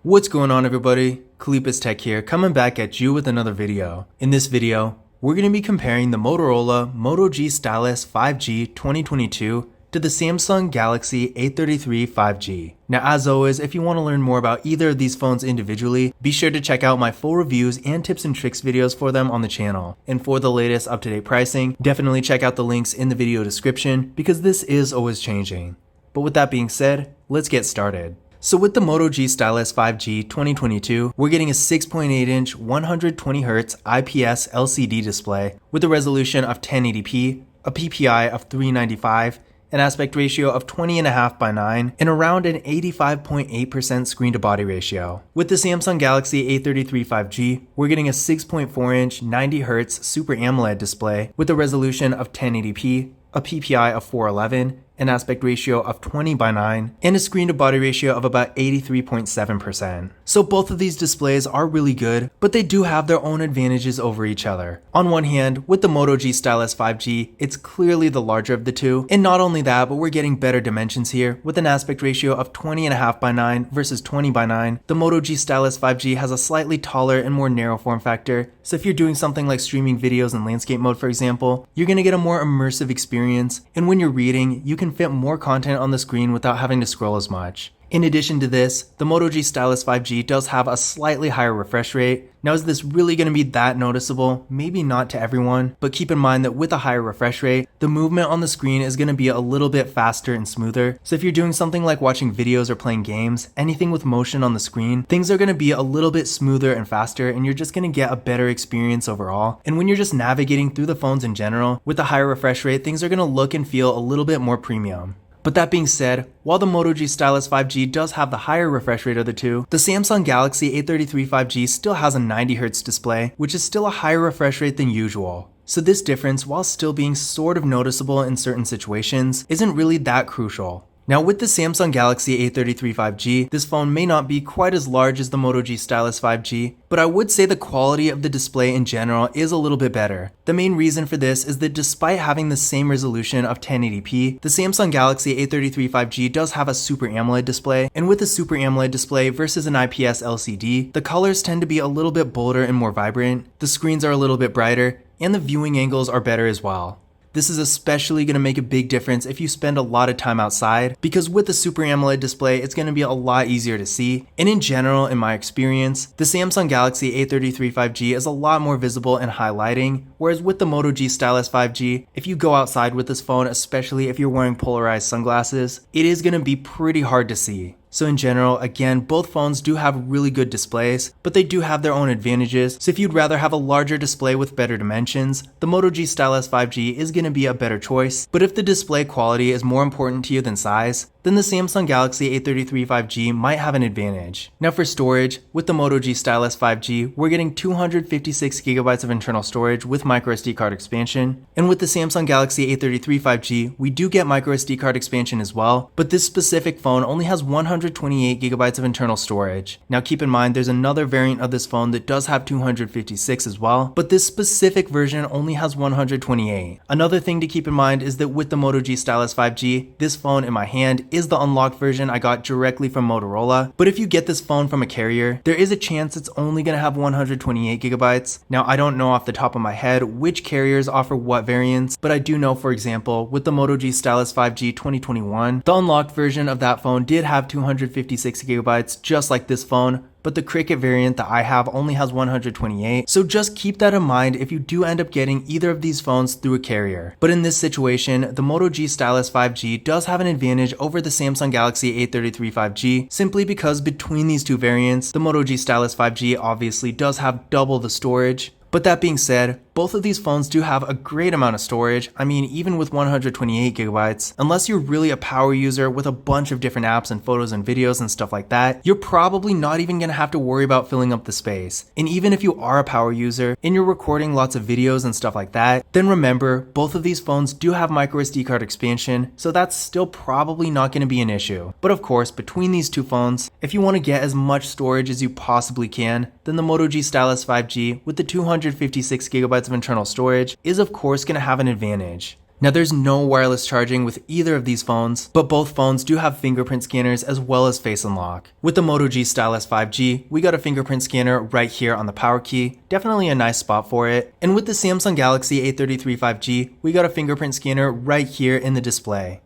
What's going on, everybody? Kalipus Tech here, coming back at you with another video. In this video, we're going to be comparing the Motorola Moto G Stylus 5G 2022 to the Samsung Galaxy A33 5G. Now, as always, if you want to learn more about either of these phones individually, be sure to check out my full reviews and tips and tricks videos for them on the channel. And for the latest up-to-date pricing, definitely check out the links in the video description because this is always changing. But with that being said, let's get started. So with the Moto G Stylus 5G 2022, we're getting a 6.8-inch 120Hz IPS LCD display with a resolution of 1080p, a PPI of 395, an aspect ratio of 20.5:9, and around an 85.8% screen-to-body ratio. With the Samsung Galaxy A33 5G, we're getting a 6.4-inch 90Hz Super AMOLED display with a resolution of 1080p, a PPI of 411, an aspect ratio of 20:9, and a screen-to-body ratio of about 83.7%. So both of these displays are really good, but they do have their own advantages over each other. On one hand, with the Moto G Stylus 5G, it's clearly the larger of the two, and not only that, but we're getting better dimensions here with an aspect ratio of 20.5:9 versus 20:9. The Moto G Stylus 5G has a slightly taller and more narrow form factor, so if you're doing something like streaming videos in landscape mode, for example, you're going to get a more immersive experience, and when you're reading, you can fit more content on the screen without having to scroll as much. In addition to this, the Moto G Stylus 5G does have a slightly higher refresh rate. Now, is this really going to be that noticeable? Maybe not to everyone, but keep in mind that with a higher refresh rate, the movement on the screen is going to be a little bit faster and smoother. So if you're doing something like watching videos or playing games, anything with motion on the screen, things are going to be a little bit smoother and faster, and you're just going to get a better experience overall. And when you're just navigating through the phones in general, with a higher refresh rate, things are going to look and feel a little bit more premium. But that being said, while the Moto G Stylus 5G does have the higher refresh rate of the two, the Samsung Galaxy A33 5G still has a 90Hz display, which is still a higher refresh rate than usual. So this difference, while still being sort of noticeable in certain situations, isn't really that crucial. Now, with the Samsung Galaxy A33 5G, this phone may not be quite as large as the Moto G Stylus 5G, but I would say the quality of the display in general is a little bit better. The main reason for this is that despite having the same resolution of 1080p, the Samsung Galaxy A33 5G does have a Super AMOLED display, and with a Super AMOLED display versus an IPS LCD, the colors tend to be a little bit bolder and more vibrant, the screens are a little bit brighter, and the viewing angles are better as well. This is especially going to make a big difference if you spend a lot of time outside, because with the Super AMOLED display, it's going to be a lot easier to see. And in general, in my experience, the Samsung Galaxy A33 5G is a lot more visible in high lighting, whereas with the Moto G Stylus 5G, if you go outside with this phone, especially if you're wearing polarized sunglasses, it is going to be pretty hard to see. So in general, again, both phones do have really good displays, but they do have their own advantages. So if you'd rather have a larger display with better dimensions, the Moto G Stylus 5G is going to be a better choice. But if the display quality is more important to you than size, then the Samsung Galaxy A33 5G might have an advantage. Now for storage, with the Moto G Stylus 5G, we're getting 256GB of internal storage with microSD card expansion. And with the Samsung Galaxy A33 5G, we do get microSD card expansion as well, but this specific phone only has 128GB of internal storage. Now keep in mind, there's another variant of this phone that does have 256 as well, but this specific version only has 128. Another thing to keep in mind is that with the Moto G Stylus 5G, this phone in my hand is the unlocked version I got directly from Motorola, but if you get this phone from a carrier, there is a chance it's only going to have 128GB. Now I don't know off the top of my head which carriers offer what variants, but I do know, for example, with the Moto G Stylus 5G 2021, the unlocked version of that phone did have 256GB just like this phone, but the Cricket variant that I have only has 128, so just keep that in mind if you do end up getting either of these phones through a carrier. But in this situation, the Moto G Stylus 5G does have an advantage over the Samsung Galaxy A33 5G, simply because between these two variants, the Moto G Stylus 5G obviously does have double the storage. But that being said, both of these phones do have a great amount of storage. I mean, even with 128GB, unless you're really a power user with a bunch of different apps and photos and videos and stuff like that, you're probably not even going to have to worry about filling up the space. And even if you are a power user and you're recording lots of videos and stuff like that, then remember, both of these phones do have microSD card expansion, so that's still probably not going to be an issue. But of course, between these two phones, if you want to get as much storage as you possibly can, then the Moto G Stylus 5G with the 256GB of internal storage is of course going to have an advantage. Now there's no wireless charging with either of these phones, but both phones do have fingerprint scanners as well as face unlock. With the Moto G Stylus 5G, we got a fingerprint scanner right here on the power key, definitely a nice spot for it. And with the Samsung Galaxy A33 5G, we got a fingerprint scanner right here in the display.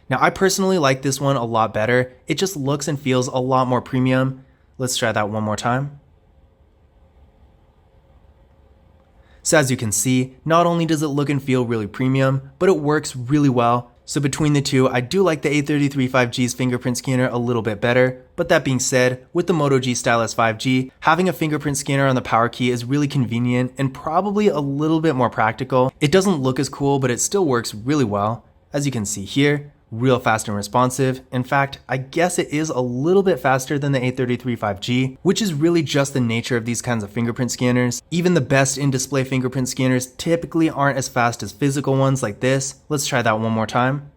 Now I personally like this one a lot better, it just looks and feels a lot more premium. Let's try that one more time. So as you can see, not only does it look and feel really premium, but it works really well. So between the two, I do like the A33 5G's fingerprint scanner a little bit better. But that being said, with the Moto G Stylus 5G, having a fingerprint scanner on the power key is really convenient and probably a little bit more practical. It doesn't look as cool, but it still works really well. As you can see here, real fast and responsive. In fact, I guess it is a little bit faster than the A33 5G, which is really just the nature of these kinds of fingerprint scanners. Even the best in-display fingerprint scanners typically aren't as fast as physical ones like this. Let's try that one more time.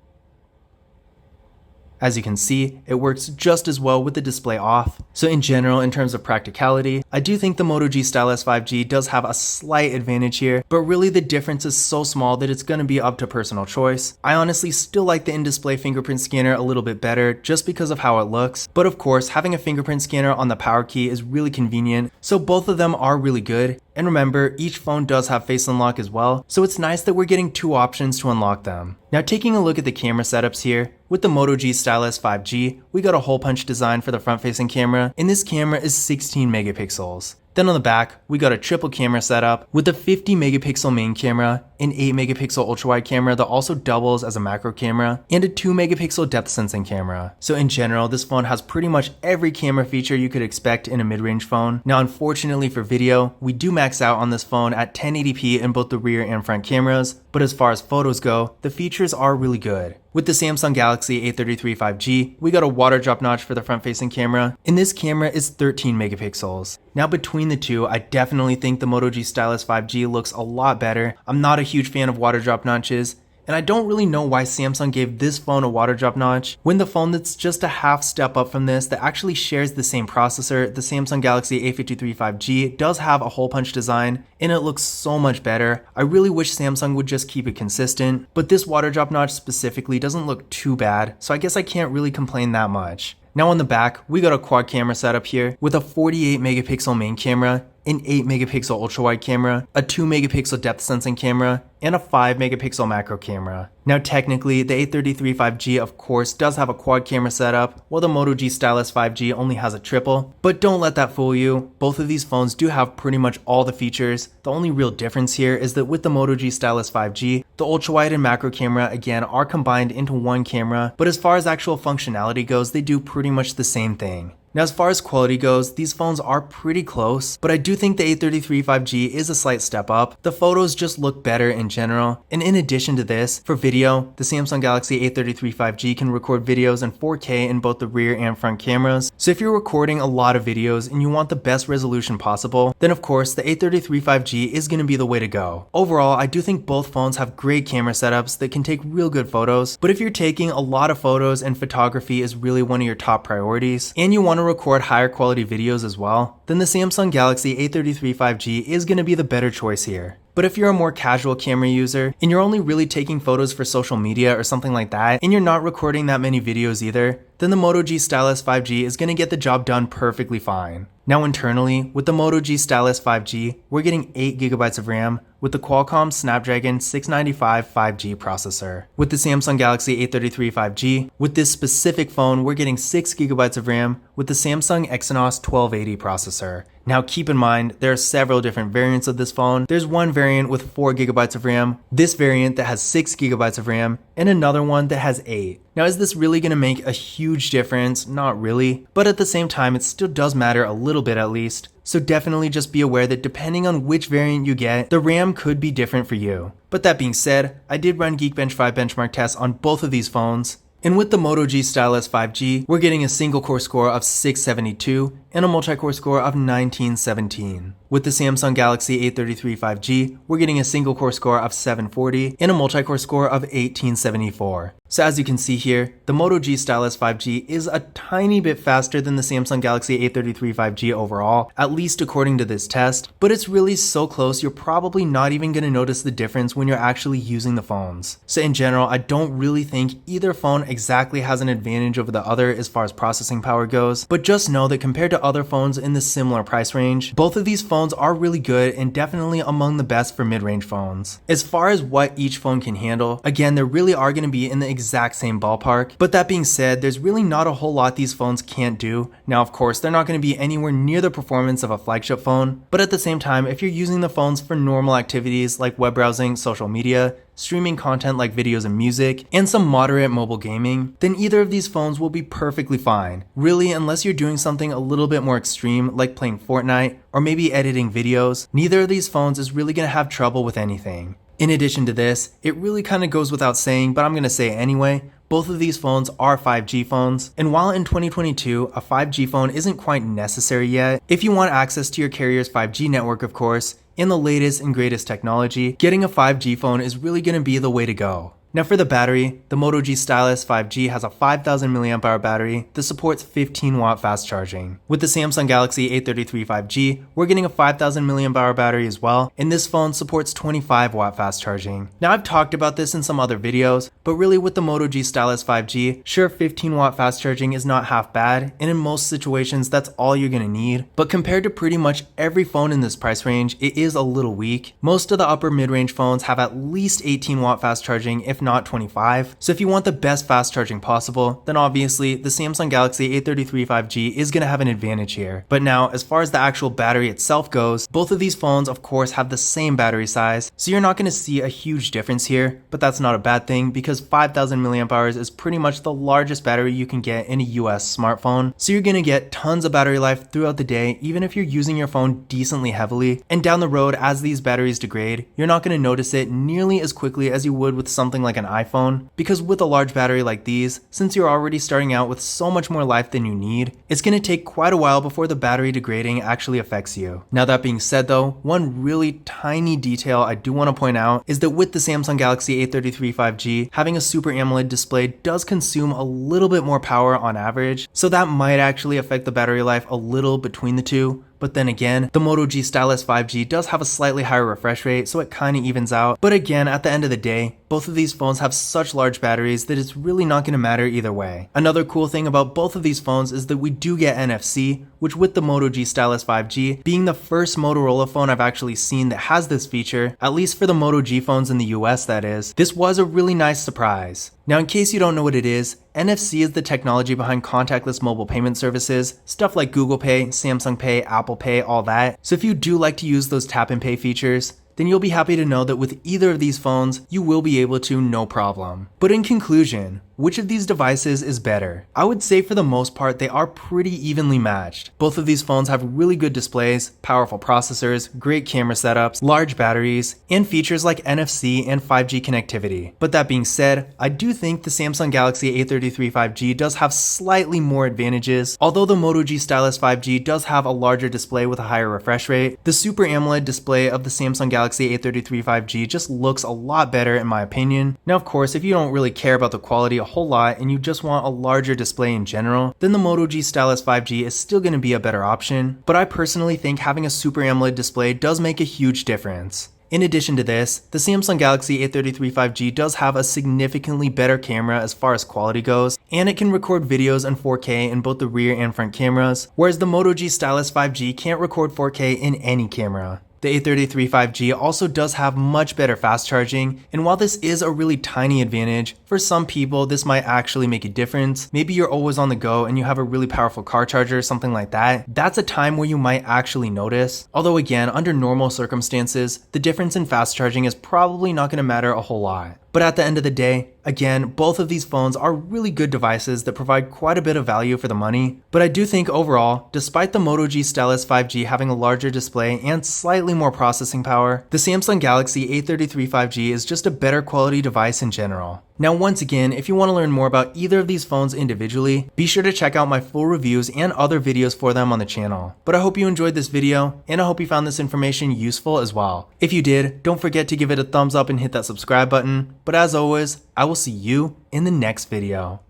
As you can see, it works just as well with the display off. So in general, in terms of practicality, I do think the Moto G Stylus 5G does have a slight advantage here, but really the difference is so small that it's going to be up to personal choice. I honestly still like the in-display fingerprint scanner a little bit better just because of how it looks, but of course having a fingerprint scanner on the power key is really convenient, so both of them are really good. And remember, each phone does have face unlock as well, so it's nice that we're getting two options to unlock them. Now taking a look at the camera setups here, with the Moto G Stylus 5G, we got a hole punch design for the front-facing camera, and this camera is 16 megapixels. Then on the back, we got a triple camera setup with a 50 megapixel main camera, an 8 megapixel ultra-wide camera that also doubles as a macro camera, and a 2 megapixel depth sensing camera. So in general, this phone has pretty much every camera feature you could expect in a mid-range phone. Now unfortunately for video, we do max out on this phone at 1080p in both the rear and front cameras, but as far as photos go, the features are really good. With the Samsung Galaxy A33 5G, we got a water drop notch for the front-facing camera, and this camera is 13 megapixels. Now between the two, I definitely think the Moto G Stylus 5G looks a lot better. I'm not a huge fan of water drop notches, and I don't really know why Samsung gave this phone a water drop notch when the phone that's just a half step up from this that actually shares the same processor, the Samsung Galaxy A53 5G, does have a hole punch design and it looks so much better. I really wish Samsung would just keep it consistent, but this water drop notch specifically doesn't look too bad, so I guess I can't really complain that much. Now on the back, we got a quad camera setup here with a 48 megapixel main camera, an 8 megapixel ultra wide camera, a 2 megapixel depth sensing camera, and a 5 megapixel macro camera. Now technically, the A33 5G of course does have a quad camera setup, while the Moto G Stylus 5G only has a triple, but don't let that fool you. Both of these phones do have pretty much all the features. The only real difference here is that with the Moto G Stylus 5G, the ultra wide and macro camera again are combined into one camera, but as far as actual functionality goes, they do pretty much the same thing. Now as far as quality goes, these phones are pretty close, but I do think the A33 5G is a slight step up. The photos just look better in general, and in addition to this, for video, the Samsung Galaxy A33 5G can record videos in 4K in both the rear and front cameras. So if you're recording a lot of videos and you want the best resolution possible, then of course the A33 5G is going to be the way to go. Overall, I do think both phones have great camera setups that can take real good photos, but if you're taking a lot of photos and photography is really one of your top priorities, and you want to record higher quality videos as well, then the Samsung Galaxy A33 5G is going to be the better choice here. But if you're a more casual camera user, and you're only really taking photos for social media or something like that, and you're not recording that many videos either, then the Moto G Stylus 5G is going to get the job done perfectly fine. Now internally, with the Moto G Stylus 5G, we're getting 8GB of RAM with the Qualcomm Snapdragon 695 5G processor. With the Samsung Galaxy A33 5G, with this specific phone, we're getting 6GB of RAM with the Samsung Exynos 1280 processor. Now keep in mind, there are several different variants of this phone. There's one variant with 4GB of RAM, this variant that has 6GB of RAM, and another one that has 8. Now is this really going to make a huge difference? Not really, but at the same time it still does matter a little bit at least. So definitely just be aware that depending on which variant you get, the RAM could be different for you. But that being said, I did run Geekbench 5 benchmark tests on both of these phones. And with the Moto G Stylus 5G, we're getting a single core score of 672 and a multi-core score of 1917. With the Samsung Galaxy A33 5G, we're getting a single core score of 740 and a multi-core score of 1874. So as you can see here, the Moto G Stylus 5G is a tiny bit faster than the Samsung Galaxy A33 5G overall, at least according to this test, but it's really so close you're probably not even going to notice the difference when you're actually using the phones. So in general, I don't really think either phone exactly has an advantage over the other as far as processing power goes, but just know that compared to other phones in the similar price range, both of these phones are really good and definitely among the best for mid-range phones. As far as what each phone can handle, again, they really are going to be in the exact same ballpark, but that being said, there's really not a whole lot these phones can't do. Now of course, they're not going to be anywhere near the performance of a flagship phone, but at the same time, if you're using the phones for normal activities like web browsing, social media, streaming content like videos and music, and some moderate mobile gaming, then either of these phones will be perfectly fine. Really, unless you're doing something a little bit more extreme like playing Fortnite or maybe editing videos, neither of these phones is really going to have trouble with anything. In addition to this, it really kind of goes without saying, but I'm going to say it anyway, both of these phones are 5G phones, and while in 2022, a 5G phone isn't quite necessary yet, if you want access to your carrier's 5G network of course, and the latest and greatest technology, getting a 5G phone is really going to be the way to go. Now for the battery, the Moto G Stylus 5G has a 5000 mAh battery that supports 15 watt fast charging. With the Samsung Galaxy A33 5G, we're getting a 5000 mAh battery as well, and this phone supports 25 watt fast charging. Now I've talked about this in some other videos, but really with the Moto G Stylus 5G, sure 15 watt fast charging is not half bad, and in most situations that's all you're gonna need, but compared to pretty much every phone in this price range, it is a little weak. Most of the upper mid-range phones have at least 18 watt fast charging, if not 25. So if you want the best fast charging possible, then obviously the Samsung Galaxy A33 5G is going to have an advantage here. But now, as far as the actual battery itself goes, both of these phones of course have the same battery size, so you're not going to see a huge difference here, but that's not a bad thing because 5000 mAh is pretty much the largest battery you can get in a US smartphone. So you're going to get tons of battery life throughout the day, even if you're using your phone decently heavily. And down the road, as these batteries degrade, you're not going to notice it nearly as quickly as you would with something like an iPhone, because with a large battery like these, since you're already starting out with so much more life than you need, it's going to take quite a while before the battery degrading actually affects you. Now that being said though, one really tiny detail I do want to point out is that with the Samsung Galaxy A33 5G, having a Super AMOLED display does consume a little bit more power on average, so that might actually affect the battery life a little between the two. But then again, the Moto G Stylus 5G does have a slightly higher refresh rate, so it kind of evens out. But again, at the end of the day, both of these phones have such large batteries that it's really not going to matter either way. Another cool thing about both of these phones is that we do get NFC, which with the Moto G Stylus 5G being the first Motorola phone I've actually seen that has this feature, at least for the Moto G phones in the US that is, this was a really nice surprise. Now in case you don't know what it is, NFC is the technology behind contactless mobile payment services, stuff like Google Pay, Samsung Pay, Apple Pay, all that. So if you do like to use those tap and pay features, then you'll be happy to know that with either of these phones, you will be able to no problem. But in conclusion, which of these devices is better? I would say for the most part, they are pretty evenly matched. Both of these phones have really good displays, powerful processors, great camera setups, large batteries, and features like NFC and 5G connectivity. But that being said, I do think the Samsung Galaxy A33 5G does have slightly more advantages. Although the Moto G Stylus 5G does have a larger display with a higher refresh rate, the Super AMOLED display of the Samsung Galaxy A33 5G just looks a lot better in my opinion. Now of course, if you don't really care about the quality a whole lot and you just want a larger display in general, then the Moto G Stylus 5G is still going to be a better option, but I personally think having a Super AMOLED display does make a huge difference. In addition to this, the Samsung Galaxy A33 5G does have a significantly better camera as far as quality goes, and it can record videos in 4K in both the rear and front cameras, whereas the Moto G Stylus 5G can't record 4K in any camera. The A33 5G also does have much better fast charging, and while this is a really tiny advantage, for some people this might actually make a difference. Maybe you're always on the go and you have a really powerful car charger or something like that. That's a time where you might actually notice. Although again, under normal circumstances, the difference in fast charging is probably not going to matter a whole lot. But at the end of the day, again, both of these phones are really good devices that provide quite a bit of value for the money. But I do think overall, despite the Moto G Stylus 5G having a larger display and slightly more processing power, the Samsung Galaxy A33 5G is just a better quality device in general. Now once again, if you want to learn more about either of these phones individually, be sure to check out my full reviews and other videos for them on the channel. But I hope you enjoyed this video, and I hope you found this information useful as well. If you did, don't forget to give it a thumbs up and hit that subscribe button. But as always, I will see you in the next video.